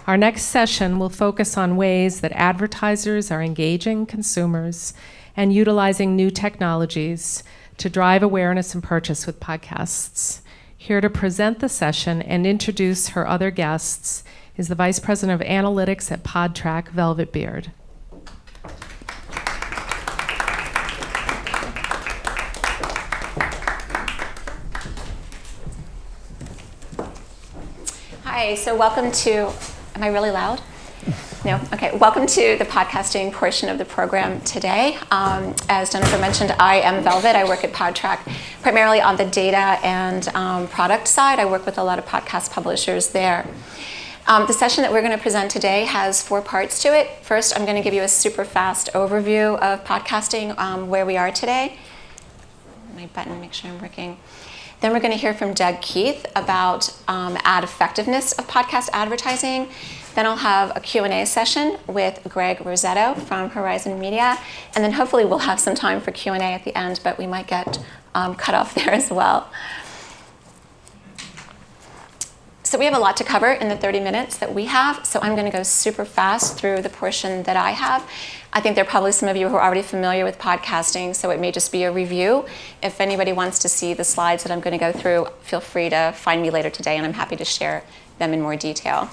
Our next session will focus on ways that advertisers are engaging consumers and utilizing new technologies to drive awareness and purchase with podcasts. Here to present the session and introduce her other guests is the Vice President of Analytics at Podtrac, Velvet Beard. Hi, so welcome to, am I really loud? No? Okay, welcome to the podcasting portion of the program today. As Jennifer mentioned, I am Velvet. I work at Podtrac primarily on the data and product side. I work with a lot of podcast publishers there. The session that we're going to present today has 4 parts to it. First, I'm going to give you a super fast overview of podcasting, where we are today. My button, make sure I'm working. Then we're going to hear from Doug Keith about ad effectiveness of podcast advertising. Then I'll have a Q&A session with Greg Roseto from Horizon Media. And then hopefully we'll have some time for Q&A at the end, but we might get cut off there as well. So we have a lot to cover in the 30 minutes that we have, so I'm going to go super fast through the portion that I have. I think there are probably some of you who are already familiar with podcasting, so it may just be a review. If anybody wants to see the slides that I'm going to go through, feel free to find me later today, and I'm happy to share them in more detail.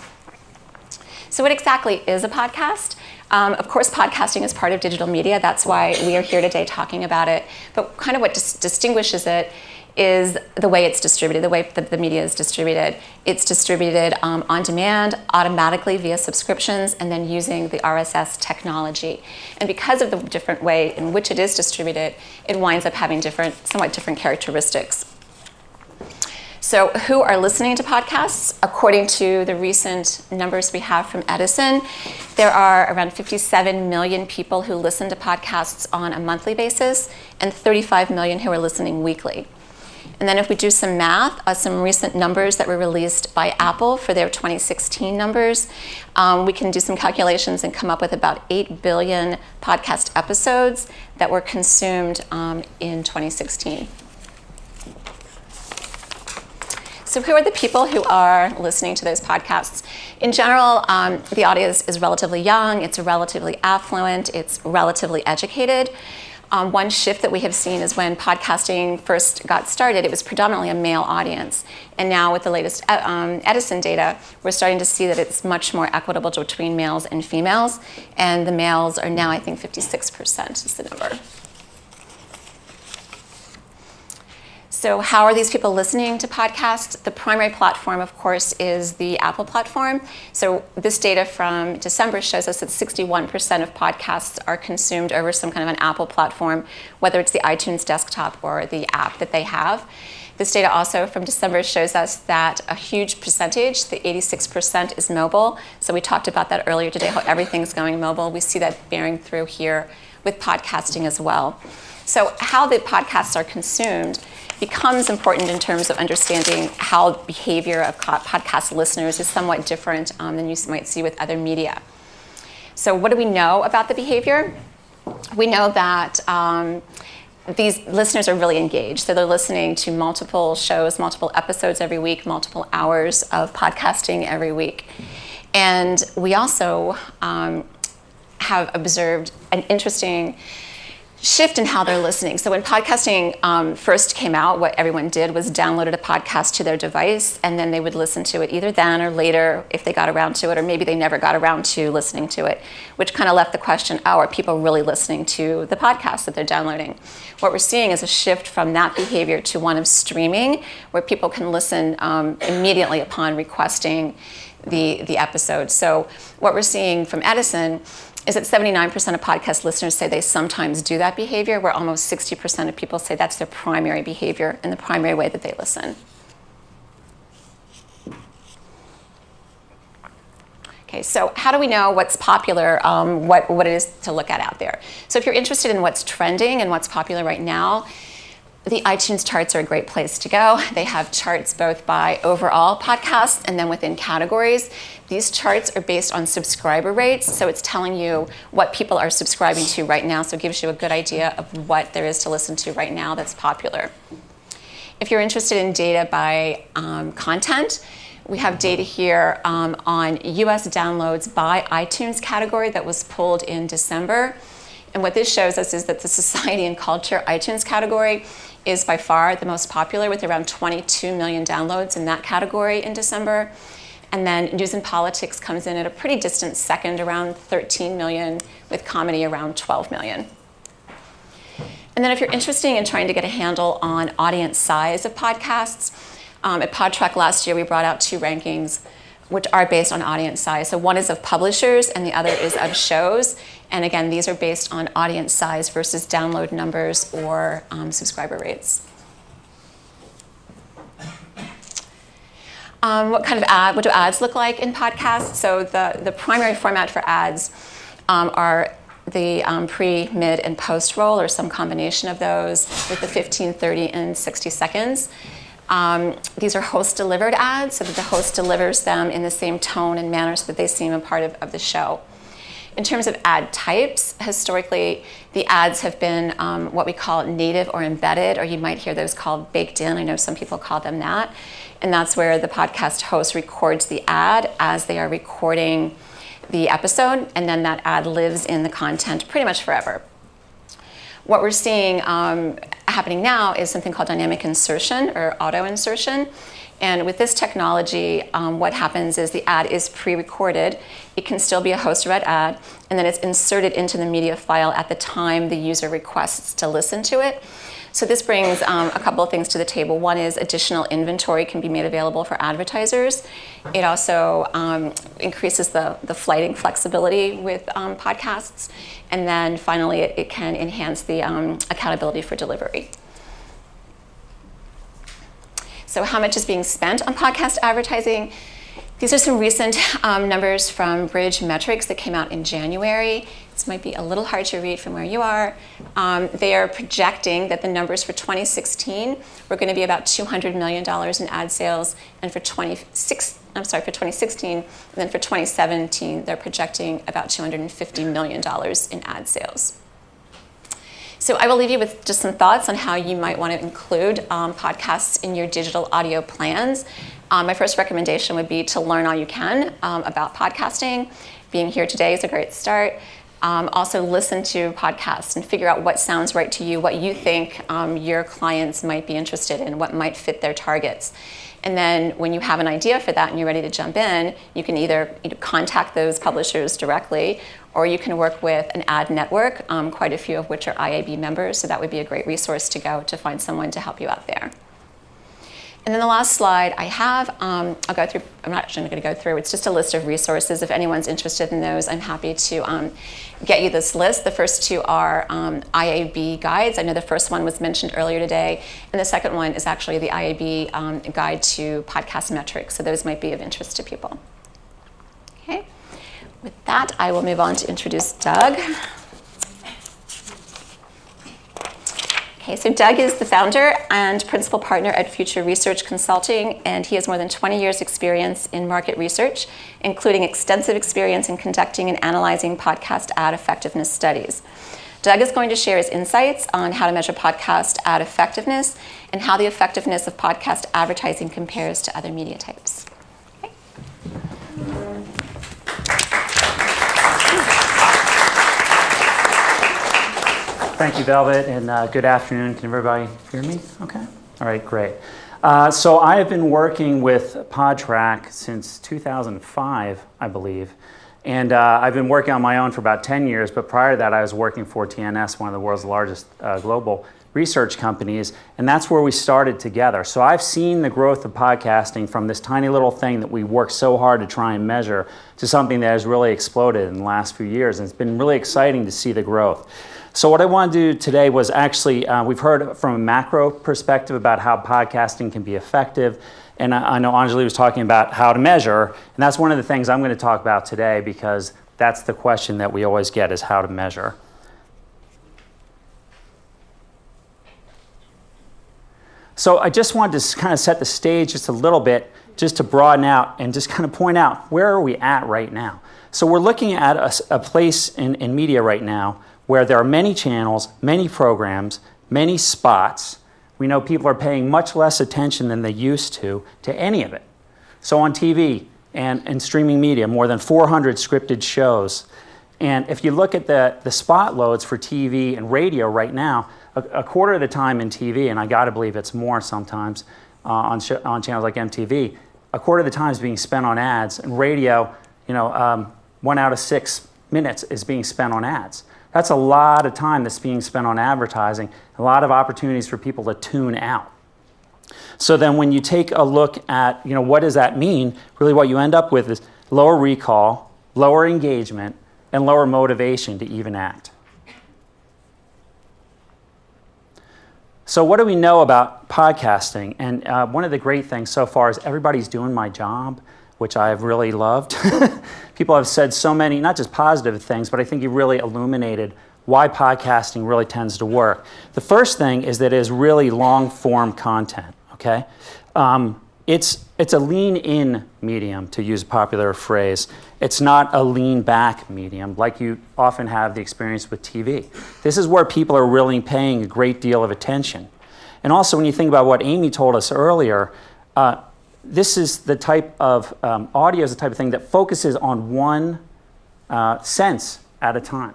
So what exactly is a podcast? Of course, podcasting is part of digital media. That's why we are here today talking about it. But kind of what distinguishes it is the way it's distributed, the way that the media is distributed. It's distributed on demand, automatically via subscriptions, and then using the RSS technology. And because of the different way in which it is distributed, it winds up having somewhat different characteristics. So who are listening to podcasts? According to the recent numbers we have from Edison, there are around 57 million people who listen to podcasts on a monthly basis and 35 million who are listening weekly. And then if we do some math, some recent numbers that were released by Apple for their 2016 numbers, we can do some calculations and come up with about 8 billion podcast episodes that were consumed in 2016. So who are the people who are listening to those podcasts? In general, the audience is relatively young, it's relatively affluent, it's relatively educated. One shift that we have seen is when podcasting first got started, it was predominantly a male audience. And now with the latest Edison data, we're starting to see that it's much more equitable between males and females. And the males are now, I think, 56% is the number. So how are these people listening to podcasts? The primary platform, of course, is the Apple platform. So this data from December shows us that 61% of podcasts are consumed over some kind of an Apple platform, whether it's the iTunes desktop or the app that they have. This data also from December shows us that a huge percentage, the 86%, is mobile. So we talked about that earlier today, how everything's going mobile. We see that bearing through here with podcasting as well. So how the podcasts are consumed becomes important in terms of understanding how behavior of podcast listeners is somewhat different than you might see with other media. So what do we know about the behavior? We know that these listeners are really engaged. So they're listening to multiple shows, multiple episodes every week, multiple hours of podcasting every week. And we also have observed an interesting shift in how they're listening. So when podcasting first came out, what everyone did was downloaded a podcast to their device, and then they would listen to it either then or later if they got around to it, or maybe they never got around to listening to it, which kind of left the question, oh, are people really listening to the podcast that they're downloading? What we're seeing is a shift from that behavior to one of streaming, where people can listen immediately upon requesting the episode. So what we're seeing from Edison is that 79% of podcast listeners say they sometimes do that behavior, where almost 60% of people say that's their primary behavior and the primary way that they listen. Okay, so how do we know what's popular, what it is to look at out there? So if you're interested in what's trending and what's popular right now, the iTunes charts are a great place to go. They have charts both by overall podcasts and then within categories. These charts are based on subscriber rates, so it's telling you what people are subscribing to right now, so it gives you a good idea of what there is to listen to right now that's popular. If you're interested in data by content, We have data here on US downloads by iTunes category that was pulled in December. And what this shows us is that the society and culture iTunes category is by far the most popular, with around 22 million downloads in that category in December. And then news and politics comes in at a pretty distant second, around 13 million, with comedy around 12 million. And then if you're interested in trying to get a handle on audience size of podcasts, at Podtrac last year we brought out 2 rankings which are based on audience size. So one is of publishers and the other is of shows. And again, these are based on audience size versus download numbers or subscriber rates. What do ads look like in podcasts? So the primary format for ads are the pre, mid, and post roll, or some combination of those, with the 15, 30, and 60 seconds. These are host-delivered ads, so that the host delivers them in the same tone and manner so that they seem a part of the show. In terms of ad types, historically, the ads have been what we call native or embedded, or you might hear those called baked in. I know some people call them that. And that's where the podcast host records the ad as they are recording the episode, and then that ad lives in the content pretty much forever. What we're seeing happening now is something called dynamic insertion or auto insertion. And with this technology, what happens is the ad is pre-recorded. It can still be a host-read ad, and then it's inserted into the media file at the time the user requests to listen to it. So this brings a couple of things to the table. One is additional inventory can be made available for advertisers. It also increases the flighting flexibility with podcasts. And then finally, it can enhance the accountability for delivery. So how much is being spent on podcast advertising? These are some recent numbers from Bridge Metrics that came out in January. This might be a little hard to read from where you are. They are projecting that the numbers for 2016 were going to be about $200 million in ad sales, and for 2016, and then for 2017, they're projecting about $250 million in ad sales. So I will leave you with just some thoughts on how you might want to include podcasts in your digital audio plans. My first recommendation would be to learn all you can about podcasting. Being here today is a great start. Also listen to podcasts and figure out what sounds right to you, what you think your clients might be interested in, what might fit their targets. And then when you have an idea for that and you're ready to jump in, you can either contact those publishers directly, or you can work with an ad network, quite a few of which are IAB members, so that would be a great resource to go to find someone to help you out there. And then the last slide I have, I'll go through, I'm not actually going to go through, it's just a list of resources. If anyone's interested in those, I'm happy to get you this list. The first two are IAB guides. I know the first one was mentioned earlier today, and the second one is actually the IAB guide to podcast metrics, so those might be of interest to people. Okay, with that, I will move on to introduce Doug. Okay, so Doug is the founder and principal partner at Future Research Consulting, and he has more than 20 years experience in market research, including extensive experience in conducting and analyzing podcast ad effectiveness studies. Doug is going to share his insights on how to measure podcast ad effectiveness and how the effectiveness of podcast advertising compares to other media types. Okay. Thank you, Velvet, and good afternoon. Can everybody hear me? Okay. All right, great. So I have been working with Podtrac since 2005, I believe, and I've been working on my own for about 10 years, but prior to that I was working for TNS, one of the world's largest global research companies, and that's where we started together. So I've seen the growth of podcasting from this tiny little thing that we worked so hard to try and measure to something that has really exploded in the last few years, and it's been really exciting to see the growth. So what I want to do today was actually, we've heard from a macro perspective about how podcasting can be effective, and I know Anjali was talking about how to measure, and that's one of the things I'm going to talk about today because that's the question that we always get is how to measure. So I just wanted to kind of set the stage just a little bit, just to broaden out and just kind of point out where are we at right now. So we're looking at a place in media right now where there are many channels, many programs, many spots. We know people are paying much less attention than they used to any of it. So on TV and streaming media, more than 400 scripted shows. And if you look at the spot loads for TV and radio right now, a quarter of the time in TV, and I got to believe it's more sometimes on channels like MTV, a quarter of the time is being spent on ads. And radio, 1 out of 6 minutes is being spent on ads. That's a lot of time that's being spent on advertising, a lot of opportunities for people to tune out. So then when you take a look at, what does that mean? Really what you end up with is lower recall, lower engagement, and lower motivation to even act. So what do we know about podcasting? And one of the great things so far is everybody's doing my job, which I've really loved. People have said so many, not just positive things, but I think you really illuminated why podcasting really tends to work. The first thing is that it is really long-form content, okay? It's a lean-in medium, to use a popular phrase. It's not a lean-back medium, like you often have the experience with TV. This is where people are really paying a great deal of attention. And also, when you think about what Amy told us earlier, this is the type of, audio is the type of thing that focuses on one sense at a time.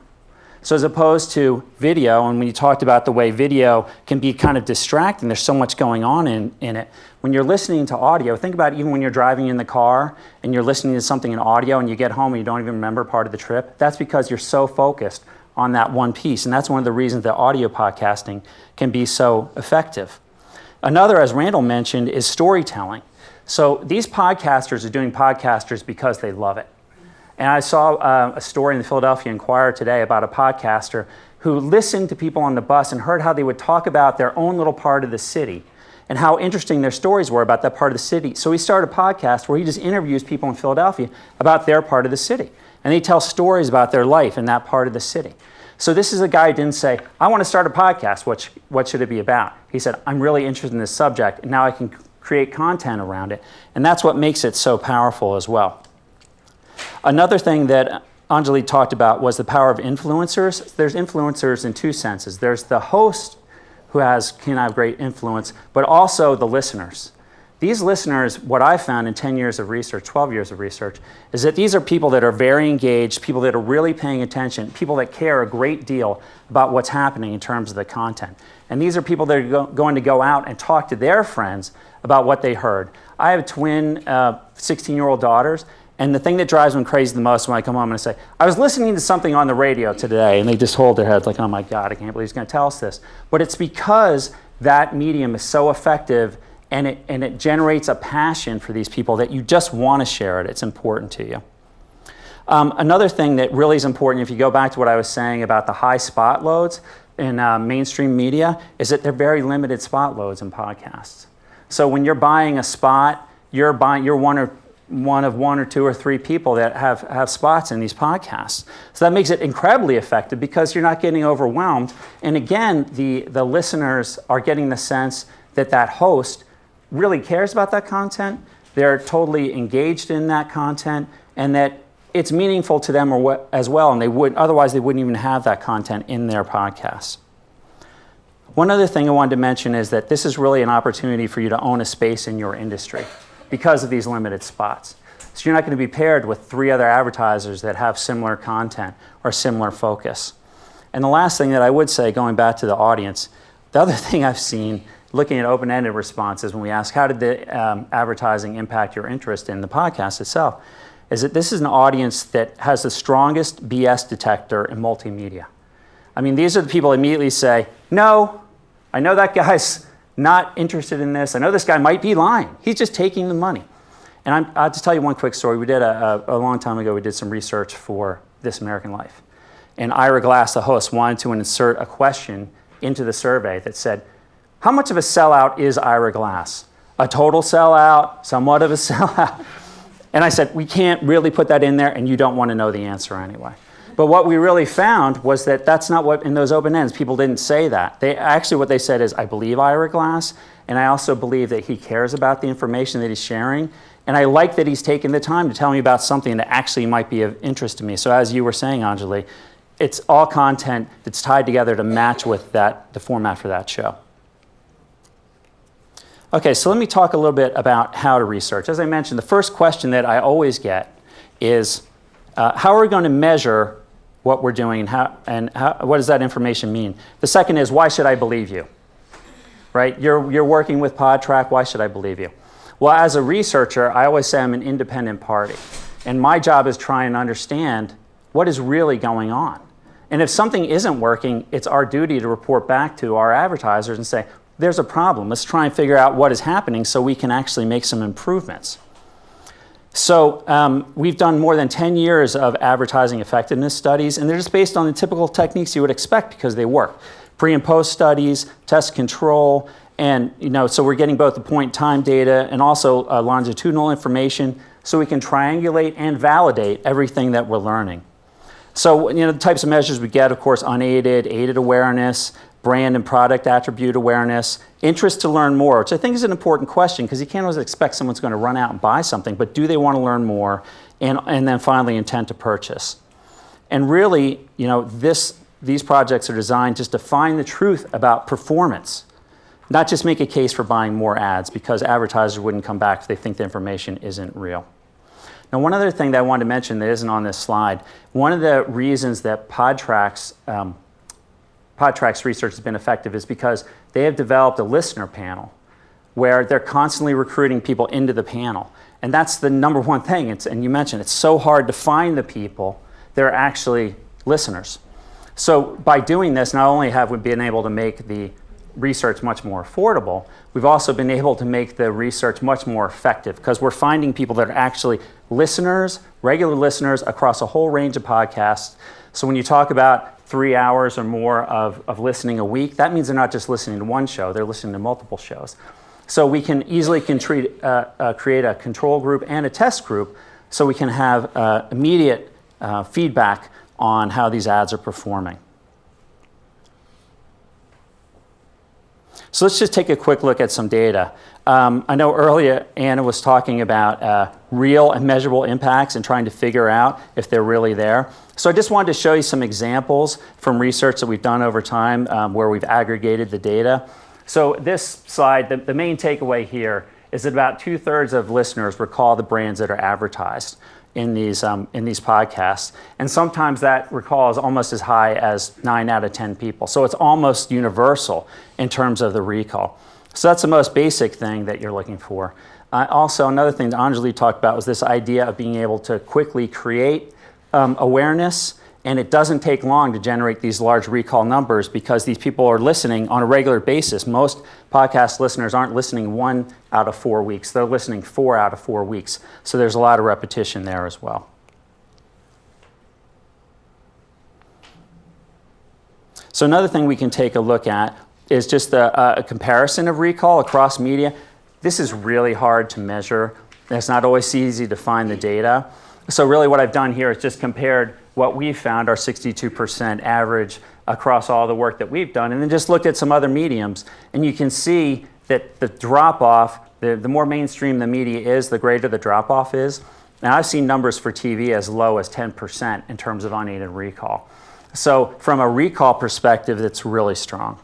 So as opposed to video, and when you talked about the way video can be kind of distracting, there's so much going on in it. When you're listening to audio, think about even when you're driving in the car and you're listening to something in audio and you get home and you don't even remember part of the trip. That's because you're so focused on that one piece. And that's one of the reasons that audio podcasting can be so effective. Another, as Randall mentioned, is storytelling. So these podcasters are doing podcasters because they love it. And I saw a story in the Philadelphia Inquirer today about a podcaster who listened to people on the bus and heard how they would talk about their own little part of the city and how interesting their stories were about that part of the city. So he started a podcast where he just interviews people in Philadelphia about their part of the city. And they tell stories about their life in that part of the city. So this is a guy who didn't say, I want to start a podcast, what should it be about? He said, I'm really interested in this subject, and now I can create content around it. And that's what makes it so powerful as well. Another thing that Anjali talked about was the power of influencers. There's influencers in two senses. There's the host who can have great influence, but also the listeners. These listeners, what I found in 10 years of research, 12 years of research, is that these are people that are very engaged, people that are really paying attention, people that care a great deal about what's happening in terms of the content. And these are people that are going to go out and talk to their friends about what they heard. I have twin 16-year-old daughters, and the thing that drives them crazy the most when I come home and say, I was listening to something on the radio today, and they just hold their heads like, oh my God, I can't believe he's going to tell us this. But it's because that medium is so effective and it generates a passion for these people that you just want to share it. It's important to you. Another thing that really is important, if you go back to what I was saying about the high spot loads in mainstream media, is that they're very limited spot loads in podcasts. So when you're buying a spot, you're one of one or two or three people that have spots in these podcasts. So that makes it incredibly effective because you're not getting overwhelmed. And again, the listeners are getting the sense that that host really cares about that content, they're totally engaged in that content, and that it's meaningful to them as well, and otherwise they wouldn't even have that content in their podcasts. One other thing I wanted to mention is that this is really an opportunity for you to own a space in your industry because of these limited spots. So you're not going to be paired with 3 other advertisers that have similar content or similar focus. And the last thing that I would say, going back to the audience, the other thing I've seen looking at open-ended responses when we ask how did the advertising impact your interest in the podcast itself, is that this is an audience that has the strongest BS detector in multimedia. I mean, these are the people that immediately say, no, I know that guy's not interested in this. I know this guy might be lying. He's just taking the money. And I'll just tell you one quick story. We did a long time ago, we did some research for This American Life. And Ira Glass, the host, wanted to insert a question into the survey that said, how much of a sellout is Ira Glass? A total sellout, somewhat of a sellout? And I said, we can't really put that in there, and you don't want to know the answer anyway. But what we really found was that that's not what, in those open ends, people didn't say that. What they said is, I believe Ira Glass, and I also believe that he cares about the information that he's sharing, and I like that he's taken the time to tell me about something that actually might be of interest to me. So as you were saying, Anjali, it's all content that's tied together to match with the format for that show. Okay, so let me talk a little bit about how to research. As I mentioned, the first question that I always get is, how are we going to measure what we're doing and what does that information mean? The second is, why should I believe you? Right? You're working with Podtrac, why should I believe you? Well, as a researcher, I always say I'm an independent party. And my job is trying to understand what is really going on. And if something isn't working, it's our duty to report back to our advertisers and say, there's a problem. Let's try and figure out what is happening so we can actually make some improvements. So we've done more than 10 years of advertising effectiveness studies, and they're just based on the typical techniques you would expect because they work. Pre and post studies, test control, and so we're getting both the point time data and also longitudinal information so we can triangulate and validate everything that we're learning. So the types of measures we get, of course, unaided, aided awareness, brand and product attribute awareness, interest to learn more, which I think is an important question because you can't always expect someone's going to run out and buy something, but do they want to learn more? And then finally, intent to purchase. And really, these projects are designed just to find the truth about performance, not just make a case for buying more ads because advertisers wouldn't come back if they think the information isn't real. Now, one other thing that I wanted to mention that isn't on this slide, one of the reasons that Podtrac's research has been effective is because they have developed a listener panel where they're constantly recruiting people into the panel. And that's the number one thing. And you mentioned it's so hard to find the people that are actually listeners. So by doing this, not only have we been able to make the research much more affordable, we've also been able to make the research much more effective because we're finding people that are actually listeners, regular listeners across a whole range of podcasts. So when you talk about 3 hours or more of listening a week, that means they're not just listening to one show, they're listening to multiple shows. So we can easily create a control group and a test group so we can have immediate feedback on how these ads are performing. So let's just take a quick look at some data. I know earlier Anna was talking about real and measurable impacts and trying to figure out if they're really there. So I just wanted to show you some examples from research that we've done over time where we've aggregated the data. So this slide, the main takeaway here is that about 2/3 of listeners recall the brands that are advertised in these podcasts. And sometimes that recall is almost as high as 9 out of 10 people. So it's almost universal in terms of the recall. So that's the most basic thing that you're looking for. Also, another thing that Anjali talked about was this idea of being able to quickly create awareness, and it doesn't take long to generate these large recall numbers because these people are listening on a regular basis. Most podcast listeners aren't listening 1 out of 4 weeks. They're listening 4 out of 4 weeks. So there's a lot of repetition there as well. So another thing we can take a look at is just a comparison of recall across media. This is really hard to measure. It's not always easy to find the data. So really what I've done here is just compared what we've found, our 62% average across all the work that we've done, and then just looked at some other mediums. And you can see that the drop-off, the more mainstream the media is, the greater the drop-off is. Now I've seen numbers for TV as low as 10% in terms of unaided recall. So from a recall perspective, that's really strong.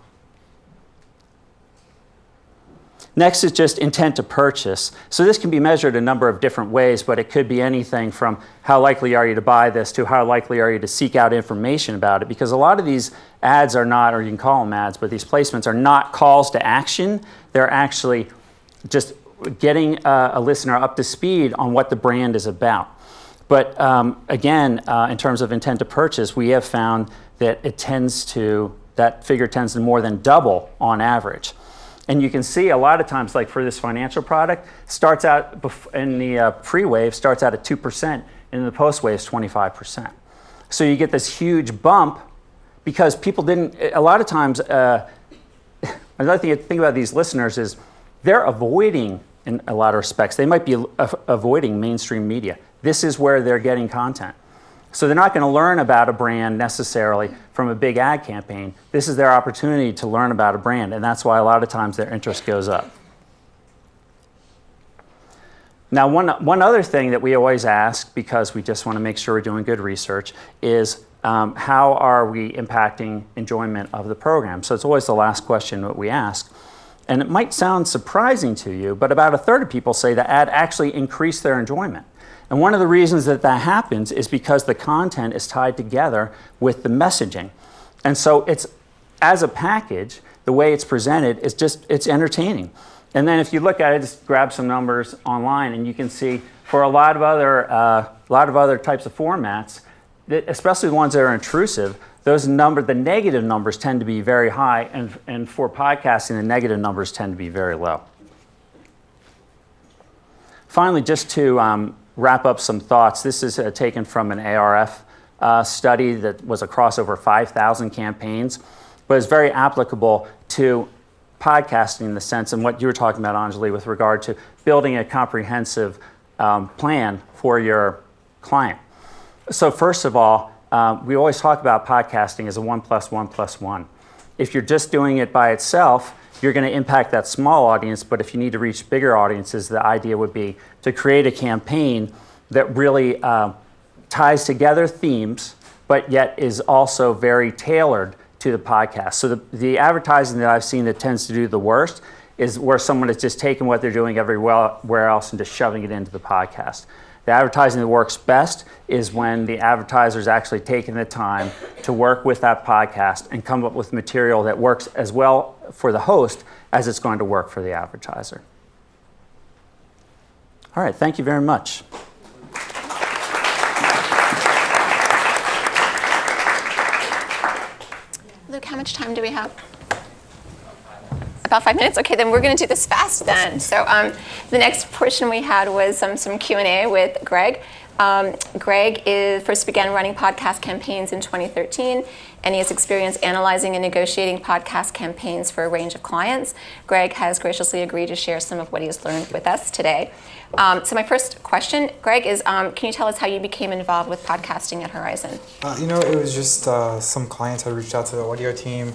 Next is just intent to purchase. So this can be measured a number of different ways, but it could be anything from how likely are you to buy this to how likely are you to seek out information about it, because a lot of these ads are not, or you can call them ads, but these placements are not calls to action. They're actually just getting a listener up to speed on what the brand is about. But again, in terms of intent to purchase, we have found that that figure tends to more than double on average. And you can see a lot of times, like for this financial product, starts out in the pre-wave starts out at 2%, and in the post-wave is 25%. So you get this huge bump because people didn't. A lot of times, another thing to think about these listeners is they're avoiding, in a lot of respects, they might be avoiding mainstream media. This is where they're getting content. So they're not going to learn about a brand necessarily from a big ad campaign. This is their opportunity to learn about a brand, and that's why a lot of times their interest goes up. Now, one other thing that we always ask, because we just want to make sure we're doing good research, is how are we impacting enjoyment of the program? So it's always the last question that we ask. And it might sound surprising to you, but about a third of people say the ad actually increased their enjoyment. And one of the reasons that that happens is because the content is tied together with the messaging. And so it's, as a package, the way it's presented is just, it's entertaining. And then if you look at it, just grab some numbers online and you can see for a lot of other types of formats, especially the ones that are intrusive, the negative numbers tend to be very high, and for podcasting, the negative numbers tend to be very low. Finally, just to wrap up some thoughts, this is taken from an ARF study that was across over 5,000 campaigns, but it's very applicable to podcasting in the sense, and what you were talking about, Anjali, with regard to building a comprehensive plan for your client. So first of all, we always talk about podcasting as a 1 + 1 + 1. If you're just doing it by itself, you're going to impact that small audience, but if you need to reach bigger audiences, the idea would be to create a campaign that really ties together themes, but yet is also very tailored to the podcast. So the advertising that I've seen that tends to do the worst is where someone has just taken what they're doing everywhere else and just shoving it into the podcast. The advertising that works best is when the advertiser's actually taking the time to work with that podcast and come up with material that works as well for the host as it's going to work for the advertiser. All right, thank you very much. Luke, how much time do we have? About 5 minutes? Okay, then we're going to do this fast then. So the next portion we had was some Q&A with Greg. Greg first began running podcast campaigns in 2013, and he has experience analyzing and negotiating podcast campaigns for a range of clients. Greg has graciously agreed to share some of what he has learned with us today. So my first question, Greg, is can you tell us how you became involved with podcasting at Horizon? It was just some clients had reached out to the audio team.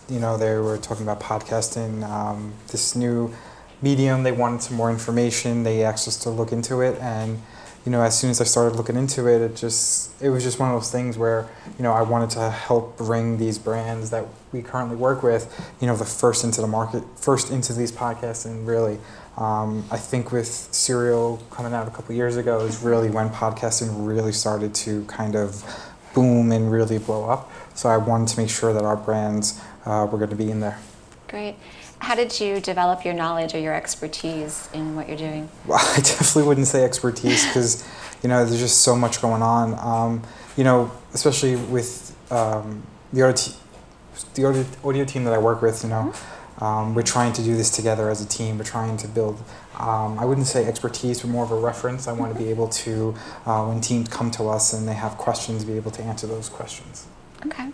They were talking about podcasting, this new medium. They wanted some more information. They asked us to look into it, and as soon as I started looking into it, it was just one of those things where, I wanted to help bring these brands that we currently work with, the first into the market, first into these podcasts. And really, I think with Serial coming out a couple years ago is really when podcasting really started to kind of boom and really blow up. So I wanted to make sure that our brands were going to be in there. Great. How did you develop your knowledge or your expertise in what you're doing? Well, I definitely wouldn't say expertise because, there's just so much going on. Especially with the audio team that I work with, we're trying to do this together as a team. We're trying to build, I wouldn't say expertise, but more of a reference. I want to be able to, when teams come to us and they have questions, be able to answer those questions. Okay.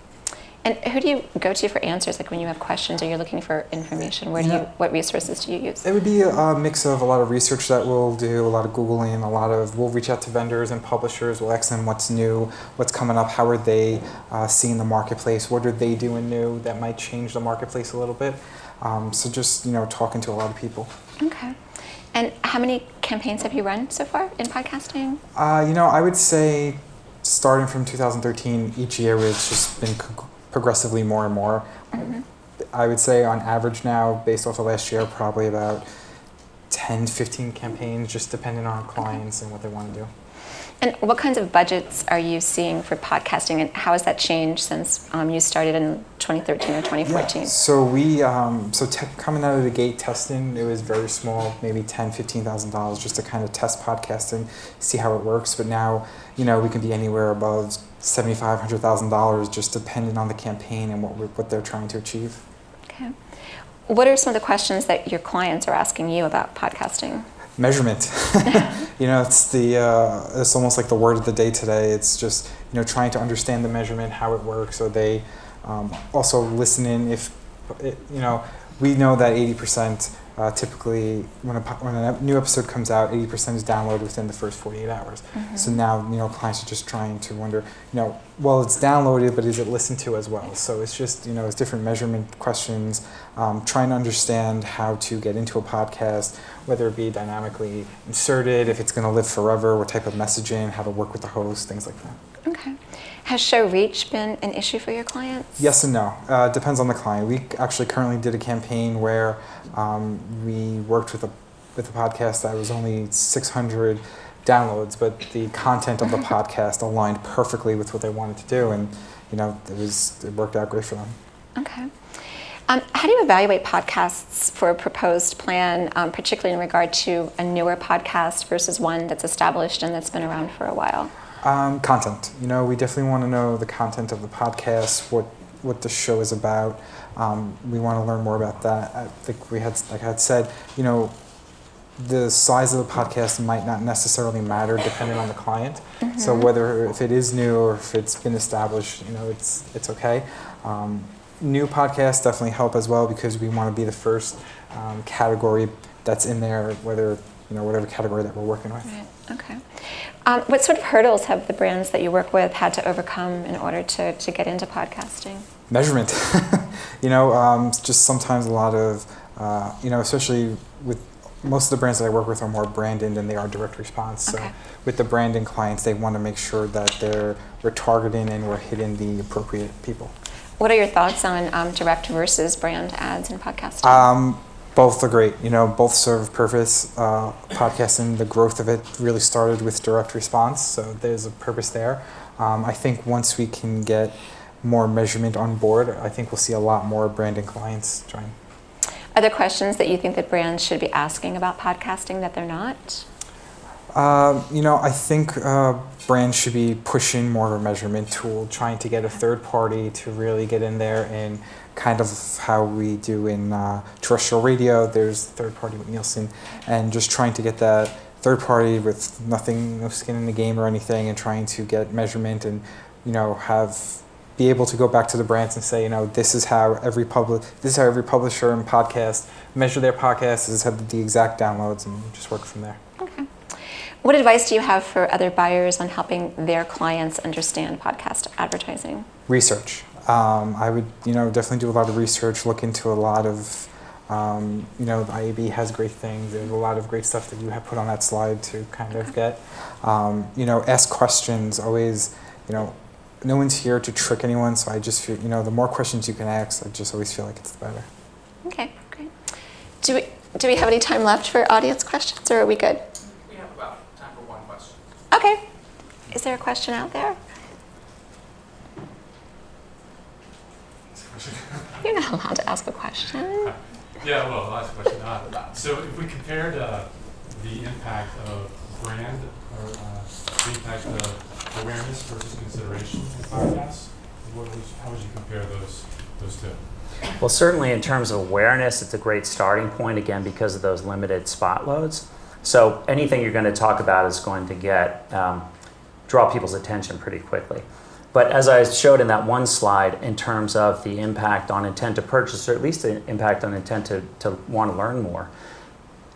And who do you go to for answers, like when you have questions or you're looking for information? What resources do you use? It would be a mix of a lot of research that we'll do, a lot of Googling, we'll reach out to vendors and publishers, we'll ask them what's new, what's coming up, how are they seeing the marketplace, what are they doing new that might change the marketplace a little bit. So just, talking to a lot of people. Okay. And how many campaigns have you run so far in podcasting? I would say starting from 2013, each year it's just been progressively more and more. Mm-hmm. I would say on average now, based off of last year, probably about 10, 15 campaigns, just depending on clients and what they want to do. And what kinds of budgets are you seeing for podcasting, and how has that changed since you started in 2013 or 2014? Yeah. So coming out of the gate testing, it was very small, maybe $10,000, $15,000 just to kind of test podcasting, see how it works. But now, we can be anywhere above $75,000, $100,000 just depending on the campaign and what they're trying to achieve. Okay. What are some of the questions that your clients are asking you about podcasting? Measurement. It's almost like the word of the day today. It's just, trying to understand the measurement, how it works. So they also listening we know that 80% typically when a new episode comes out, 80% is downloaded within the first 48 hours. Mm-hmm. So now, clients are just trying to wonder, it's downloaded, but is it listened to as well? So it's just, it's different measurement questions, trying to understand how to get into a podcast, whether it be dynamically inserted, if it's going to live forever, what type of messaging, how to work with the host, things like that. Okay. Has show reach been an issue for your clients? Yes and no. Depends on the client. We actually currently did a campaign where we worked with a podcast that was only 600 downloads, but the content of the podcast aligned perfectly with what they wanted to do, and it worked out great for them. Okay. How do you evaluate podcasts for a proposed plan, particularly in regard to a newer podcast versus one that's established and that's been around for a while? Content. We definitely want to know the content of the podcast, what the show is about. We want to learn more about that. I think like I had said, the size of the podcast might not necessarily matter depending on the client. Mm-hmm. So if it is new or if it's been established, it's okay. New podcasts definitely help as well because we want to be the first category that's in there, whatever category that we're working with. Right. Okay. What sort of hurdles have the brands that you work with had to overcome in order to get into podcasting? Measurement. Just sometimes a lot of, especially with most of the brands that I work with are more branded than they are direct response. Okay. So with the branding clients, they want to make sure that we're targeting and we're hitting the appropriate people. What are your thoughts on direct versus brand ads in podcasting? Both are great. Both serve a purpose. Podcasting, the growth of it really started with direct response, so there's a purpose there. I think once we can get more measurement on board, I think we'll see a lot more branding clients join. Are there questions that you think that brands should be asking about podcasting that they're not? I think brands should be pushing more of a measurement tool, trying to get a third party to really get in there and kind of how we do in terrestrial radio. There's third party with Nielsen, and just trying to get that third party with no skin in the game or anything, and trying to get measurement and be able to go back to the brands and say, this is how every publisher and podcast measure their podcasts. This is how the exact downloads, and just work from there. Okay. What advice do you have for other buyers on helping their clients understand podcast advertising? Research. I would, definitely do a lot of research, look into a lot of, the IAB has great things. There's a lot of great stuff that you have put on that slide to kind of get. Ask questions. Always, no one's here to trick anyone, so I just feel, the more questions you can ask, I just always feel like it's the better. Okay, great. Do we have any time left for audience questions, or are we good? We have about time for one question. Okay. Is there a question out there? You're not allowed to ask a question. Yeah, well, I'll ask a question. So if we compared the impact of brand or the impact of awareness versus consideration in podcasts, how would you compare those two? Well, certainly in terms of awareness, it's a great starting point, again, because of those limited spot loads. So anything you're going to talk about is going to draw people's attention pretty quickly. But as I showed in that one slide, in terms of the impact on intent to purchase, or at least the impact on intent to want to learn more,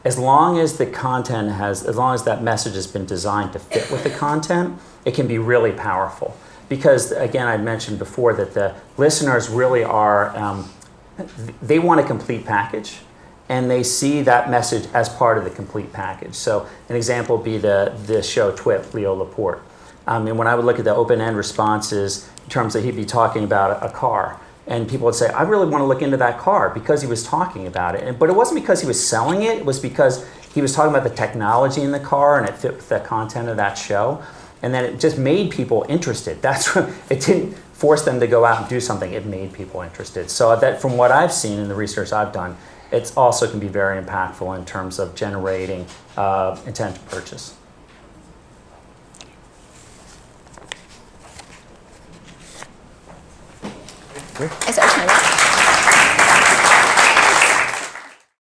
as long as that message has been designed to fit with the content, it can be really powerful. Because again, I mentioned before that the listeners really are, they want a complete package, and they see that message as part of the complete package. So an example would be the show TWIP, Leo Laporte. And when I would look at the open-end responses in terms that he'd be talking about a car, and people would say, I really want to look into that car because he was talking about it. But it wasn't because he was selling it, it was because he was talking about the technology in the car and it fit with the content of that show. And then it just made people interested. It didn't force them to go out and do something, it made people interested. So that, from what I've seen in the research I've done, it also can be very impactful in terms of generating intent to purchase. Is our time up?